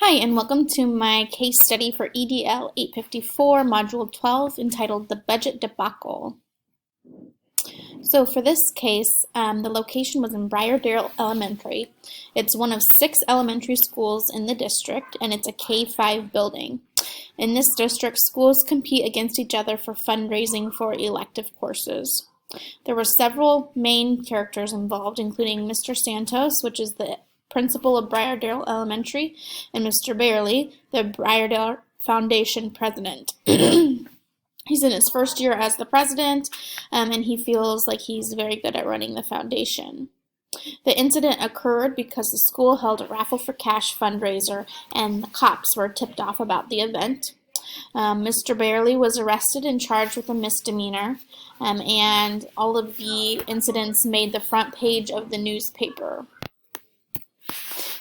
Hi, and welcome to my case study for EDL 854, Module 12, entitled The Budget Debacle. So for this case, the location was in Briardale Elementary. It's one of 6 elementary schools in the district, and it's a K-5 building. In this district, schools compete against each other for fundraising for elective courses. There were several main characters involved, including Mr. Santos, which is the principal of Briardale Elementary, and Mr. Bailey, the Briardale Foundation president. He's in his first year as the president, and he feels like he's very good at running the foundation. The incident occurred because the school held a raffle for cash fundraiser, and the cops were tipped off about the event. Mr. Bailey was arrested and charged with a misdemeanor, and all of the incidents made the front page of the newspaper.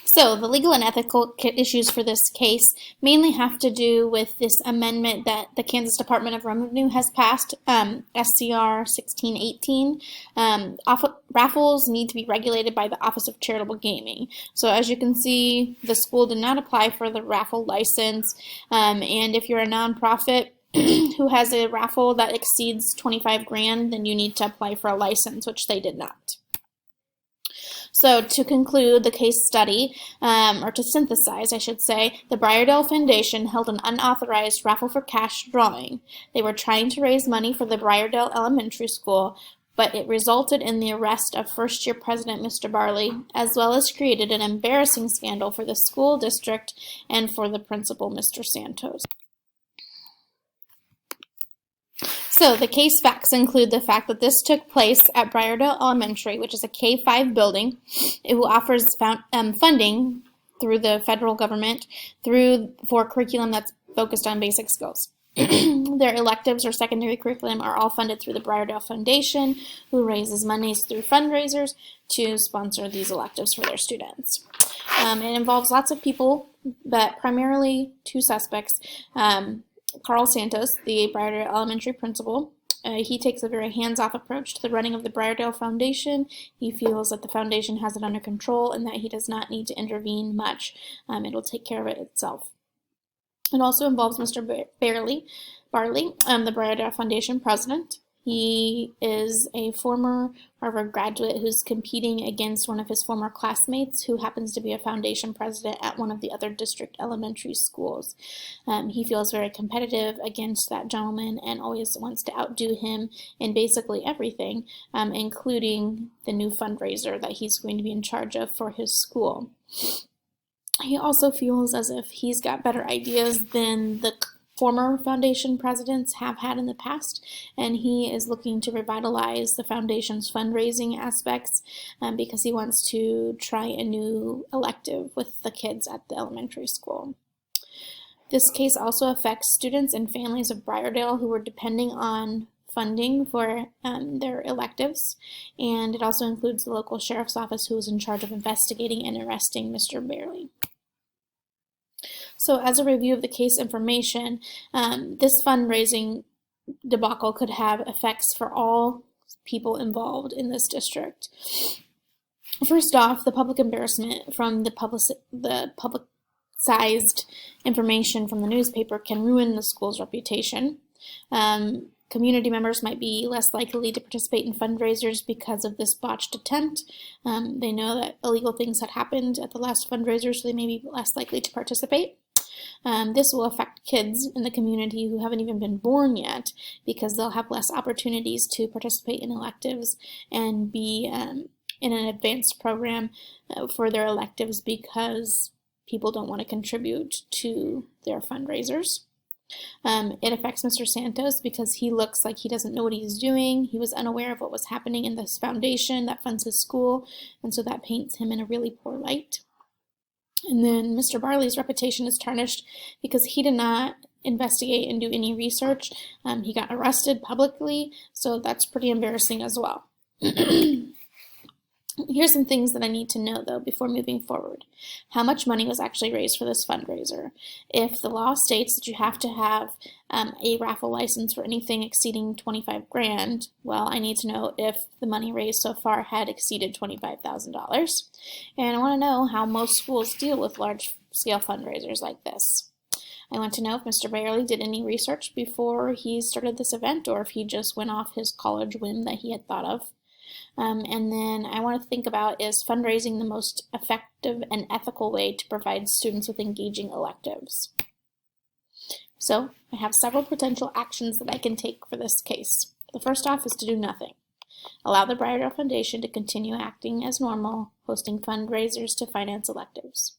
So the legal and ethical issues for this case mainly have to do with this amendment that the Kansas Department of Revenue has passed, SCR 1618. Raffles need to be regulated by the Office of Charitable Gaming. So as you can see, the school did not apply for the raffle license, and if you're a nonprofit who has a raffle that exceeds 25 grand, then you need to apply for a license, which they did not. So to conclude the case study, or to synthesize, I should say, the Briardale Foundation held an unauthorized raffle for cash drawing. They were trying to raise money for the Briardale Elementary School, but it resulted in the arrest of first-year president Mr. Barley, as well as created an embarrassing scandal for the school district and for the principal, Mr. Santos. So the case facts include the fact that this took place at Briardale Elementary, which is a K-5 building. It offers funding through the federal government for curriculum that's focused on basic skills. Their electives or secondary curriculum are all funded through the Briardale Foundation, who raises monies through fundraisers to sponsor these electives for their students. It involves lots of people, but primarily 2 suspects. Carl Santos, the Briardale Elementary principal, he takes a very hands-off approach to the running of the Briardale Foundation. He feels that the foundation has it under control and that he does not need to intervene much. It will take care of it itself. It also involves Mr. Barley, the Briardale Foundation president. He is a former Harvard graduate who's competing against one of his former classmates who happens to be a foundation president at one of the other district elementary schools. He feels very competitive against that gentleman and always wants to outdo him in basically everything, including the new fundraiser that he's going to be in charge of for his school. He also feels as if he's got better ideas than the former foundation presidents have had in the past, and he is looking to revitalize the foundation's fundraising aspects because he wants to try a new elective with the kids at the elementary school. This case also affects students and families of Briardale who were depending on funding for their electives, and it also includes the local sheriff's office who is in charge of investigating and arresting Mr. Bailey. So as a review of the case information, this fundraising debacle could have effects for all people involved in this district. First off, the public embarrassment from the publicized information from the newspaper can ruin the school's reputation. Community members might be less likely to participate in fundraisers because of this botched attempt. They know that illegal things had happened at the last fundraiser, so they may be less likely to participate. This will affect kids in the community who haven't even been born yet because they'll have less opportunities to participate in electives and be in an advanced program for their electives because people don't want to contribute to their fundraisers. It affects Mr. Santos because he looks like he doesn't know what he's doing. He was unaware of what was happening in this foundation that funds his school, and so that paints him in a really poor light. And then Mr. Barley's reputation is tarnished because he did not investigate and do any research. He got arrested publicly, so that's pretty embarrassing as well. Here's some things that I need to know, though, before moving forward. How much money was actually raised for this fundraiser? If the law states that you have to have a raffle license for anything exceeding 25 grand, well, I need to know if the money raised so far had exceeded $25,000. And I want to know how most schools deal with large scale fundraisers like this. I want to know if Mr. Bayerly did any research before he started this event, or if he just went off his college whim that he had thought of. And then I want to think about, is fundraising the most effective and ethical way to provide students with engaging electives? So I have several potential actions that I can take for this case. The first off is to do nothing. Allow the Briardale Foundation to continue acting as normal, hosting fundraisers to finance electives.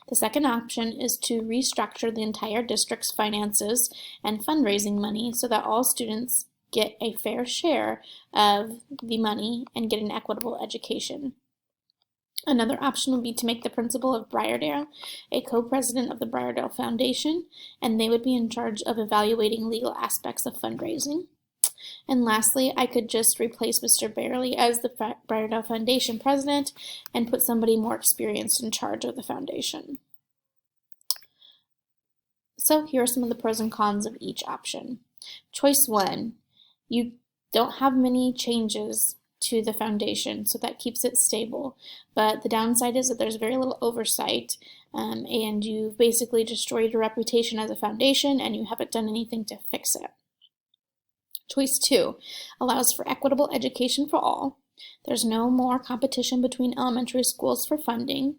The second option is to restructure the entire district's finances and fundraising money so that all students get a fair share of the money and get an equitable education. Another option would be to make the principal of Briardale a co-president of the Briardale Foundation, and they would be in charge of evaluating legal aspects of fundraising. And lastly, I could just replace Mr. Bayerly as the Briardale Foundation president and put somebody more experienced in charge of the foundation. So here are some of the pros and cons of each option. Choice 1, you don't have many changes to the foundation, so that keeps it stable. But the downside is that there's very little oversight, and you've basically destroyed your reputation as a foundation and you haven't done anything to fix it. Choice 2 allows for equitable education for all. There's no more competition between elementary schools for funding.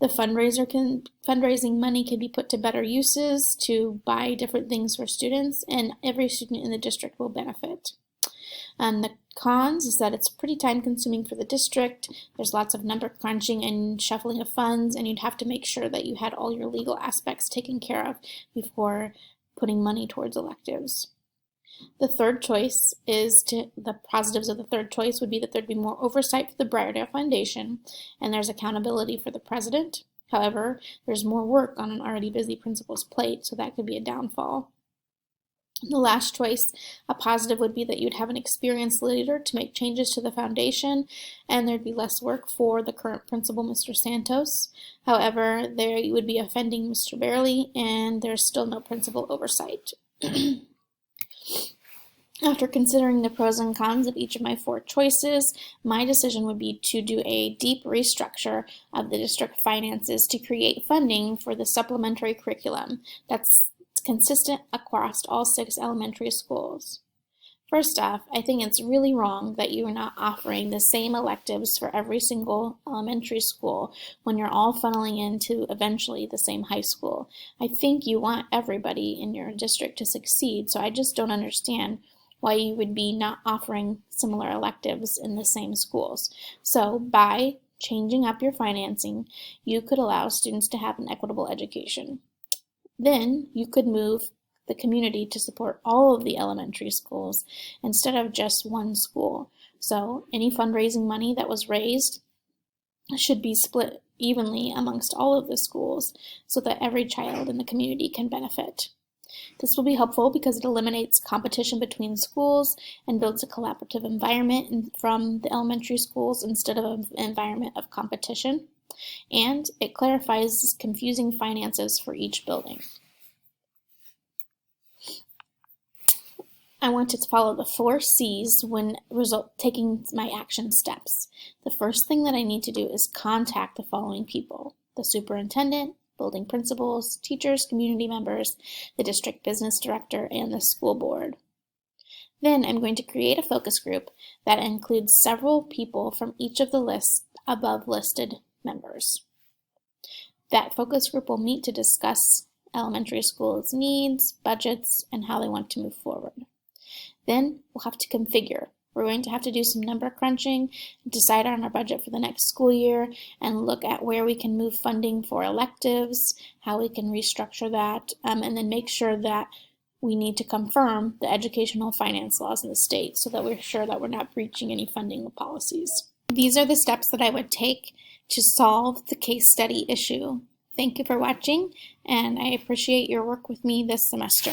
The fundraising money can be put to better uses to buy different things for students, and every student in the district will benefit. The cons is that it's pretty time consuming for the district. There's lots of number crunching and shuffling of funds, and you'd have to make sure that you had all your legal aspects taken care of before putting money towards electives. The third choice the positives of the third choice would be that there'd be more oversight for the Briardale Foundation, and there's accountability for the president. However, there's more work on an already busy principal's plate, so that could be a downfall. The last choice, a positive, would be that you'd have an experienced leader to make changes to the foundation, and there'd be less work for the current principal, Mr. Santos. However, there you would be offending Mr. Bayerly, and there's still no principal oversight. After considering the pros and cons of each of my 4 choices, my decision would be to do a deep restructure of the district finances to create funding for the supplementary curriculum that's consistent across all 6 elementary schools. First off, I think it's really wrong that you are not offering the same electives for every single elementary school when you're all funneling into eventually the same high school. I think you want everybody in your district to succeed, so I just don't understand why you would be not offering similar electives in the same schools. So by changing up your financing, you could allow students to have an equitable education. Then you could move the community to support all of the elementary schools instead of just one school. So any fundraising money that was raised should be split evenly amongst all of the schools so that every child in the community can benefit. This will be helpful because it eliminates competition between schools and builds a collaborative environment from the elementary schools instead of an environment of competition. And it clarifies confusing finances for each building. I want to follow the 4 C's when taking my action steps. The first thing that I need to do is contact the following people: the superintendent, building principals, teachers, community members, the district business director, and the school board. Then I'm going to create a focus group that includes several people from each of the above listed members. That focus group will meet to discuss elementary schools' needs, budgets, and how they want to move forward. Then we'll have to configure. We're going to have to do some number crunching, decide on our budget for the next school year, and look at where we can move funding for electives, how we can restructure that, and then make sure that we need to confirm the educational finance laws in the state so that we're sure that we're not breaching any funding policies. These are the steps that I would take to solve the case study issue. Thank you for watching, and I appreciate your work with me this semester.